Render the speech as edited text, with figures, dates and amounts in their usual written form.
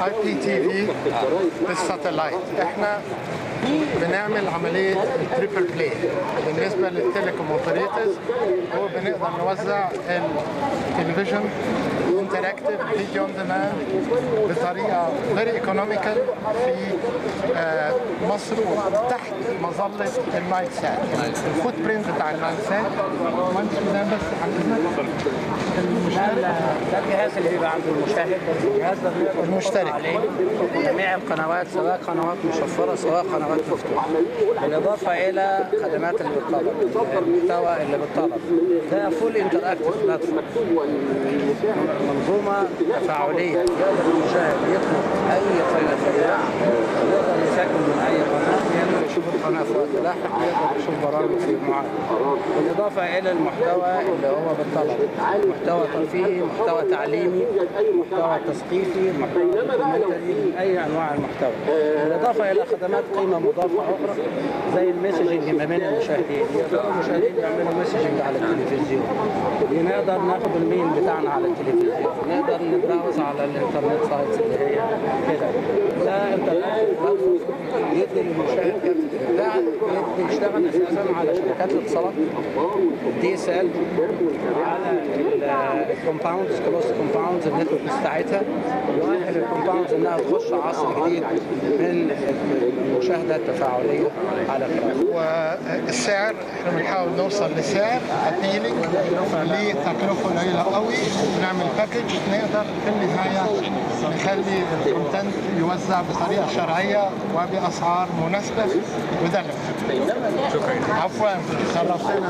IPTV بالساتلايت. احنا بنعمل عمليه تريبل بلاي بالنسبه للتليكوم اوبريتورز، هو بنقدر نوزع التلفزيون انتراكتيف فيديو اون ديماند بطريقه فيري ايكونوميكال في مصر وتحت مظله النايل سات. الفوت برنت بتاع النايل سات بس ده الجهاز اللي بيبقى عند المشاهد، الجهاز ده المشترك عليه جميع القنوات، سواء قنوات مشفره سواء قنوات مفتوحه، بالاضافه الى خدمات اللي بالطلب، المحتوى اللي بالطلب. ده فول انتراكتيف بلاتفورم، منظومه تفاعليه، يقدر المشاهد يطلب اي قناه اذاعه، يقدر يسجل من اي قناه، يقدر يشوف القناه في وقت لاحق، يقدر يشوف برامج في معاد، بالاضافه الى المحتوى اللي هو بالطلب، محتوى ترفيهي، محتوى تعليمي، محتوى تثقيفي، محتوى دوكيومنتري، اي انواع المحتوى، بالاضافه الى خدمات قيمه مضافه اخرى زي المسجنج ما بين المشاهدين. يقدروا المشاهدين يعملوا مسجنج على التلفزيون، نقدر ناخد الميل بتاعنا على التلفزيون، نقدر نبراوز على الانترنت سايتس اللي هي كده. ده انترنت بلاتفورم يدي للمشاهد ده بيشتغل اساسا على شبكات الاتصالات DSL، على الكومباوندز، كلوز كومباوندز، النتوركس بتاعتها، يؤهل الكومباوندز انها تخش عصر جديد من المشاهده التفاعليه على القناه. والسعر احنا بنحاول نوصل لسعر ابيلينج لتكلفه قليله قوي، ونعمل باكج نقدر في النهايه نخلي الكونتنت يوزع بطريقه شرعيه وباسعار مناسبه، وده اللي بنحبه. شكرا. عفوا شرفتنا.